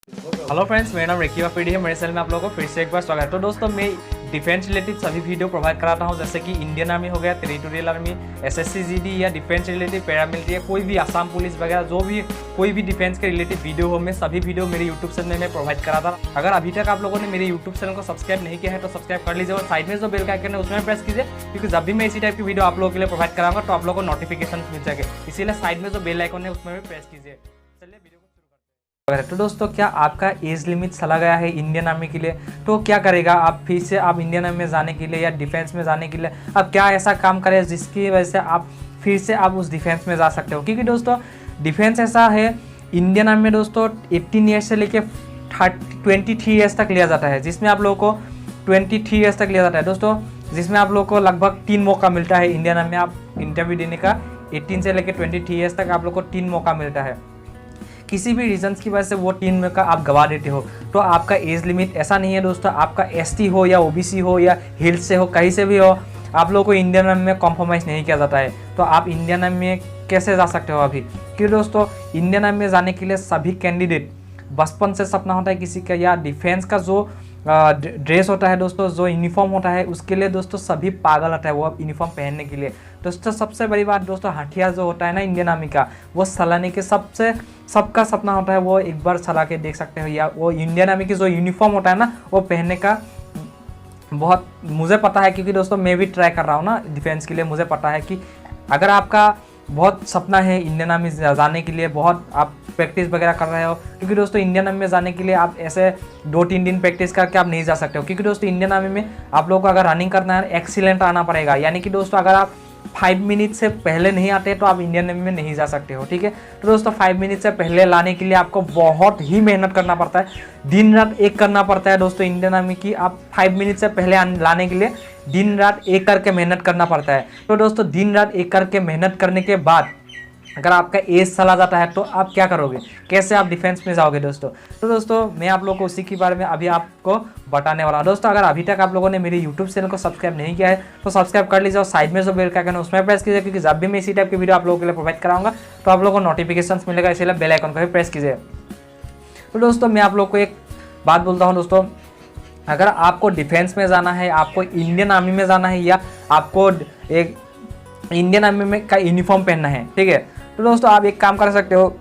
Hello friends, मेरा नाम recce वापीडी है। मेरे चैनल में आप लोगों को फिर से एक बार स्वागत है। तो दोस्तों, मैं डिफेंस रिलेटेड सभी वीडियो प्रोवाइड कराता हूं, जैसे कि इंडियन आर्मी हो गया, टेरिटोरियल आर्मी, एसएससी जीडी या डिफेंस रिलेटेड पैरामिलिट्री, कोई भी आसाम पुलिस वगैरह जो भी कोई भी डिफेंस के रिलेटेड वीडियो हो, मैं सभी वीडियो मेरे यूट्यूब चैनल में प्रोवाइड कराता हूँ। अगर अभी तक आप लोगों ने मेरे यूट्यूब चैनल को सब्सक्राइब नहीं किया है तो सब्सक्राइब कर लीजिए और साइड में जो बेल का आइकन है उसमें प्रेस कीजिए, क्योंकि जब भी मैं इसी टाइप की वीडियो आप लोगों के लिए प्रोवाइड कराऊंगा तो आप लोगों को नोटिफिकेशन मिल जाएगा। इसीलिए साइड में जो बेल आइकन है उसमें भी प्रेस कीजिए। चलिए वीडियो को शुरू करते हैं। तो दोस्तों, क्या आपका एज लिमिट चला गया है इंडियन आर्मी के लिए, तो क्या करेगा आप फिर से आप इंडियन आर्मी में जाने के लिए या डिफेंस में जाने के लिए अब क्या ऐसा काम करें जिसकी वजह से आप फिर से आप उस डिफेंस में जा सकते हो। क्योंकि दोस्तों, डिफेंस ऐसा है इंडियन आर्मी में दोस्तों 18 ईयर्स से लेके 23 ईयर्स तक लिया जाता है, जिसमें आप लोगों को 23 ईयर्स तक लिया जाता है दोस्तों, जिसमें आप लोगों को लगभग 3 मौका मिलता है इंडियन आर्मी में आप इंटरव्यू देने का। 18 से लेकर 23 ईयर्स तक आप लोग को 3 मौका मिलता है। किसी भी रीजंस की वजह से वो 3 में का आप गवा देते हो तो आपका एज लिमिट ऐसा नहीं है दोस्तों, आपका एसटी हो या ओबीसी हो या हिल्स से हो, कहीं से भी हो, आप लोगों को इंडियन आर्मी में कॉम्प्रोमाइज़ नहीं किया जाता है। तो आप इंडियन आर्मी में कैसे जा सकते हो अभी, क्योंकि दोस्तों इंडियन आर्मी में जाने के लिए सभी कैंडिडेट बचपन से सपना होता है किसी का, या डिफेंस का जो ड्रेस होता है दोस्तों, जो यूनिफॉर्म होता है उसके लिए दोस्तों सभी पागल होता है वो यूनिफॉर्म पहनने के लिए। दोस्तों सबसे बड़ी बात दोस्तों, हथियार जो होता है ना इंडियन आर्मी का, वो सलाने के सबका सपना होता है वो एक बार चला के देख सकते हो, या वो इंडियन आर्मी की जो यूनिफॉर्म होता है ना वो पहनने का बहुत मुझे पता है, क्योंकि दोस्तों मैं भी ट्राई कर रहा हूँ ना डिफेंस के लिए। मुझे पता है कि अगर आपका बहुत सपना है इंडियन आर्मी जाने के लिए, बहुत आप प्रैक्टिस वगैरह कर रहे हो, क्योंकि दोस्तों इंडियन आर्मी में जाने के लिए आप ऐसे 2-3 दिन प्रैक्टिस करके आप नहीं जा सकते हो। क्योंकि दोस्तों इंडियन आर्मी में आप लोगों को अगर रनिंग करना है एक्सीलेंट आना पड़ेगा, यानी कि दोस्तों अगर आप 5 मिनट से पहले नहीं आते तो आप इंडियन आर्मी में नहीं जा सकते हो। ठीक है, तो दोस्तों 5 मिनट से पहले लाने के लिए आपको बहुत ही मेहनत करना पड़ता है, दिन रात एक करना पड़ता है दोस्तों इंडियन आर्मी की। आप 5 मिनट से पहले लाने के लिए दिन रात एक करके मेहनत करना पड़ता है। तो दोस्तों दिन रात एक करके मेहनत करने के बाद अगर आपका एज चला जाता है तो आप क्या करोगे, कैसे आप डिफेंस में जाओगे दोस्तों। तो दोस्तों मैं आप लोगों को उसी के बारे में अभी आपको बताने वाला हूं। दोस्तों अगर अभी तक आप लोगों ने मेरे यूट्यूब चैनल को सब्सक्राइब नहीं किया है तो सब्सक्राइब कर लीजिए और साइड में जो बेल का आइकन है उसमें प्रेस कीजिए, क्योंकि जब भी मैं इसी टाइप की वीडियो आप लोगों के लिए प्रोवाइड कराऊंगा तो आप लोगों को नोटिफिकेशन मिलेगा, इसलिए बेल आइकन को भी प्रेस कीजिए। तो दोस्तों मैं आप लोग को एक बात बोलता हूँ दोस्तों, अगर आपको डिफेंस में जाना है, आपको इंडियन आर्मी में जाना है, या आपको एक इंडियन आर्मी में का यूनिफॉर्म पहनना है, ठीक है, तो दोस्तों आप एक काम कर सकते हो,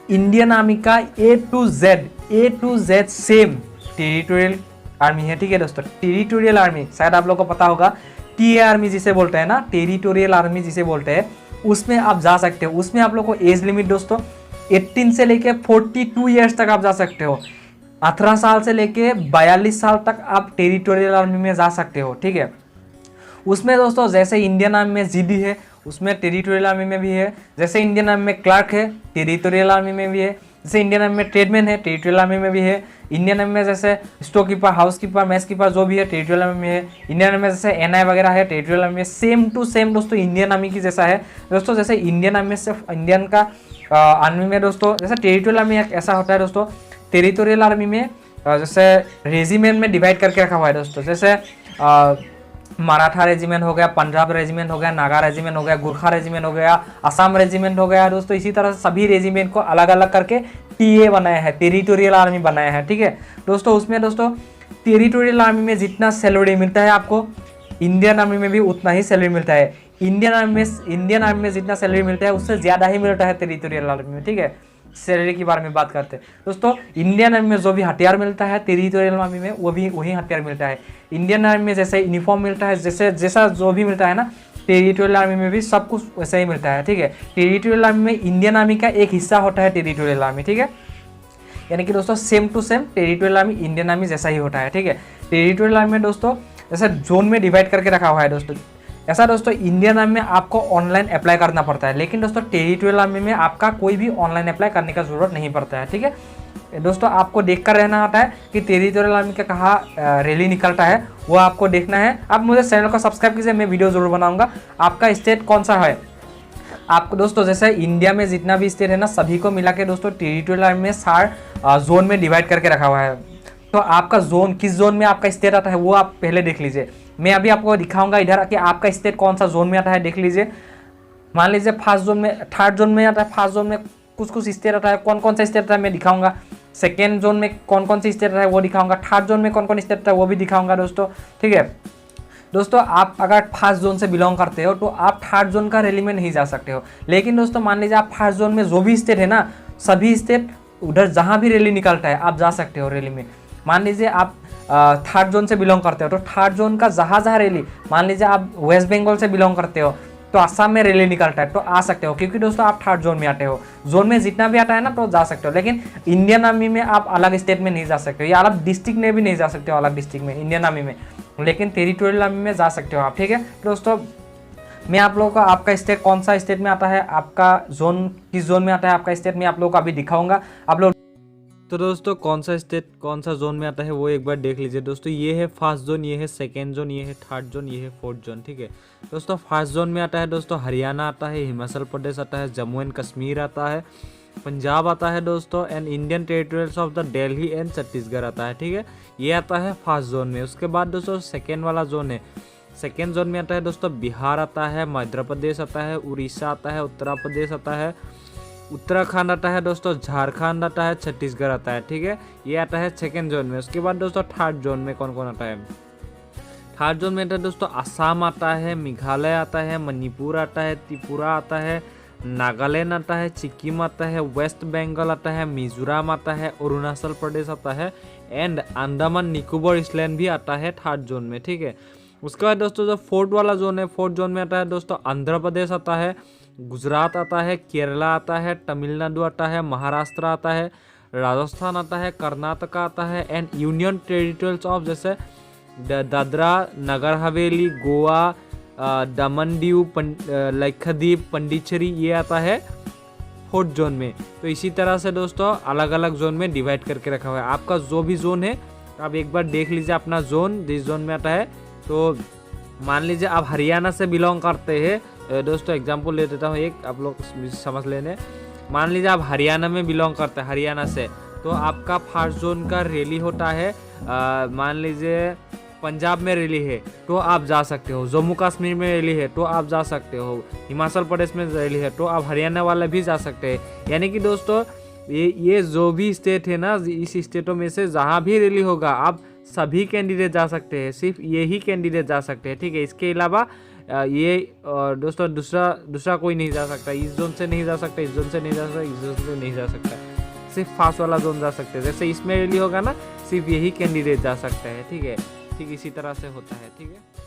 इंडियन आर्मी का A to Z same territorial army है। ठीक है दोस्तों, टेरिटोरियल आर्मी शायद आप लोगों को पता होगा, टीए आर्मी जिसे बोलते हैं ना, टेरिटोरियल आर्मी जिसे बोलते हैं, उसमें आप जा सकते हो। उसमें आप लोग को एज लिमिट दोस्तों 18 से लेके 42 ईयर्स तक आप जा सकते हो। 18 साल से लेके 42 साल तक आप टेरिटोरियल आर्मी में जा सकते हो। ठीक है, उसमें दोस्तों जैसे इंडियन आर्मी में जीडी है उसमें टेरिटोरियल आर्मी में भी है, जैसे इंडियन आर्मी में क्लर्क है टेरिटोरियल आर्मी में भी है, जैसे इंडियन आर्मी में ट्रेडमैन है टेरिटोरियल आर्मी में भी है, इंडियन आर्मी में जैसे store keeper, house keeper, mess keeper जो भी है टेरिटोरियल आर्मी में है, इंडियन आर्मी में जैसे एनआई वगैरह है टेरिटोरियल आर्मी में, सेम टू सेम दोस्तों इंडियन आर्मी की जैसा है दोस्तों। जैसे इंडियन आर्मी से इंडियन का आर्मी में दोस्तों जैसे टेरिटोरियल आर्मी ऐसा होता है दोस्तों, टेरिटोरियल आर्मी में जैसे रेजिमेंट में डिवाइड करके रखा हुआ है दोस्तों, जैसे मराठा रेजिमेंट हो गया, पंजाब रेजिमेंट हो गया, नागा रेजिमेंट हो गया, गुरखा रेजिमेंट हो गया, असम रेजिमेंट हो गया दोस्तों। इसी तरह से सभी रेजिमेंट को अलग अलग करके टीए बनाया है, टेरिटोरियल आर्मी बनाया है। ठीक है दोस्तों, उसमें दोस्तों टेरिटोरियल आर्मी में जितना सैलरी मिलता है आपको, इंडियन आर्मी में भी उतना ही सैलरी मिलता है। इंडियन आर्मी में जितना सैलरी मिलता है उससे ज़्यादा ही मिलता है टेरिटोरियल आर्मी में। ठीक है, सैलरी के बारे में बात करते हैं दोस्तों, इंडियन आर्मी में जो भी हथियार मिलता है टेरिटोरियल आर्मी में वो भी वही हथियार मिलता है। इंडियन आर्मी में जैसे यूनिफॉर्म मिलता है, जैसा जो भी मिलता है ना, टेरिटोरियल आर्मी में भी सब कुछ वैसा ही मिलता है। ठीक है, टेरिटोरियल आर्मी में इंडियन आर्मी का एक हिस्सा होता है टेरिटोरियल आर्मी। ठीक है, यानी कि दोस्तों same to same territorial army Indian army जैसा ही होता है। ठीक है, टेरिटोरियल आर्मी में दोस्तों जैसे जोन में डिवाइड करके रखा हुआ है दोस्तों, ऐसा दोस्तों इंडियन आर्मी में आपको ऑनलाइन अप्लाई करना पड़ता है, लेकिन दोस्तों टेरिटोरियल आर्मी में आपका कोई भी ऑनलाइन अप्लाई करने का जरूरत नहीं पड़ता है। ठीक है दोस्तों, आपको देखकर रहना होता है कि टेरिटोरियल आर्मी का कहाँ रैली निकलता है, वो आपको देखना है। आप मुझे चैनल को सब्सक्राइब कीजिए, मैं वीडियो जरूर बनाऊंगा। आपका स्टेट कौन सा है आपको दोस्तों, जैसे इंडिया में जितना भी स्टेट है ना सभी को मिला के दोस्तों टेरिटोरियल आर्मी में 4 जोन में डिवाइड करके रखा हुआ है। तो आपका जोन किस जोन में आपका स्टेट आता है वो आप पहले देख लीजिए। मैं अभी आपको दिखाऊंगा इधर कि आपका स्टेट कौन सा जोन में आता है, देख लीजिए। मान लीजिए फर्स्ट जोन में, थर्ड जोन में आता है, फर्स्ट जोन में कुछ स्टेट आता है, कौन कौन सा स्टेट आता है मैं दिखाऊंगा। सेकेंड जोन में कौन कौन सी स्टेट है वो दिखाऊंगा, थर्ड जोन में कौन कौन स्टेट है वो भी दिखाऊंगा दोस्तों, ठीक है। दोस्तों आप अगर फर्स्ट जोन से बिलोंग करते हो तो आप थर्ड जोन का रैली में नहीं जा सकते हो। लेकिन दोस्तों मान लीजिए आप फर्स्ट जोन में जो भी स्टेट है ना, सभी स्टेट उधर जहाँ भी रैली निकलता है आप जा सकते हो रैली में। मान लीजिए आप थर्ड जोन से बिलोंग करते हो तो थर्ड जोन का जहाँ जहाँ रैली, मान लीजिए आप वेस्ट बंगाल से बिलोंग करते हो तो असम में रैली निकलता है तो आ सकते हो, क्योंकि दोस्तों आप थर्ड जोन में आते हो। जोन में जितना भी आता है ना तो जा सकते हो। लेकिन इंडियन आर्मी में आप अलग स्टेट में नहीं जा सकते हो, या अलग डिस्ट्रिक्ट में भी नहीं जा सकते हो, अलग डिस्ट्रिक्ट में इंडियन आर्मी में, लेकिन टेरिटोरियल आर्मी में जा सकते हो आप, ठीक है। दोस्तों मैं आप लोगों को आपका स्टेट कौन सा स्टेट में आता है, आपका जोन किस जोन में आता है आपका स्टेट, मैं आप लोगों को अभी दिखाऊंगा। आप लोग तो दोस्तों कौन सा स्टेट कौन सा जोन में आता है वो एक बार देख लीजिए। दोस्तों ये है फर्स्ट जोन, ये है सेकेंड जोन, ये है थर्ड जोन, ये है फोर्थ जोन, ठीक है। दोस्तों फर्स्ट जोन में आता है दोस्तों हरियाणा आता है, हिमाचल प्रदेश आता है, जम्मू एंड कश्मीर आता है, पंजाब आता है दोस्तों, and Indian territorials of the Delhi and Chhattisgarh आता है, ठीक है। ये आता है फर्स्ट जोन में। उसके बाद दोस्तों सेकेंड वाला जोन है, सेकेंड जोन में आता है दोस्तों बिहार आता है, मध्य प्रदेश आता है, उड़ीसा आता है, उत्तर प्रदेश आता है, उत्तराखंड आता है दोस्तों, झारखंड आता है, छत्तीसगढ़ आता है, ठीक है। ये आता है सेकेंड जोन में। उसके बाद दोस्तों थर्ड जोन में कौन कौन आता है, थर्ड जोन में आता है दोस्तों असम आता है, मेघालय आता है, मणिपुर आता है, त्रिपुरा आता है, नागालैंड आता है, सिक्किम आता है, वेस्ट बंगाल आता है, मिजोरम आता है, अरुणाचल प्रदेश आता है, एंड अंडमान निकोबार आइलैंड भी आता है थर्ड जोन में, ठीक है। उसके बाद दोस्तों जो फोर्थ वाला जोन है, फोर्थ जोन में आता है दोस्तों आंध्र प्रदेश आता है, गुजरात आता है, केरला आता है, तमिलनाडु आता है, महाराष्ट्र आता है, राजस्थान आता है, कर्नाटक आता है, एंड यूनियन टेरिटोरियल्स ऑफ जैसे दादरा नगर हवेली, गोवा, दमन दीव, लक्षद्वीप, पंडिचेरी, ये आता है फोर्थ जोन में। तो इसी तरह से दोस्तों अलग अलग जोन में डिवाइड करके रखा हुआ है। आपका जो भी जोन है आप एक बार देख लीजिए अपना जोन, जिस जोन में आता है। तो मान लीजिए आप हरियाणा से बिलोंग करते हैं, दोस्तों एग्जांपल ले देता हूँ एक, आप लोग समझ लेने। मान लीजिए आप हरियाणा में बिलोंग करते हैं, हरियाणा से, तो आपका फर्स्ट जोन का रैली होता है, मान लीजिए पंजाब में रैली है तो आप जा सकते हो, जम्मू कश्मीर में रैली है तो आप जा सकते हो, हिमाचल प्रदेश में रैली है तो आप हरियाणा वाला भी जा सकते हैं। यानी कि दोस्तों ये जो भी स्टेट है ना, इस स्टेटों में से जहाँ भी रैली होगा आप सभी कैंडिडेट जा सकते हैं, सिर्फ यही कैंडिडेट जा सकते हैं, ठीक है। इसके अलावा ये दोस्तों दूसरा कोई नहीं जा सकता, इस जोन से नहीं जा सकता, इस जोन से नहीं जा सकता, इस जोन से नहीं जा सकता, सिर्फ फर्स्ट वाला जोन जा सकते हैं। जैसे इसमें रैली होगा ना, सिर्फ यही कैंडिडेट जा सकता है, ठीक है। ठीक इसी तरह से होता है, ठीक है।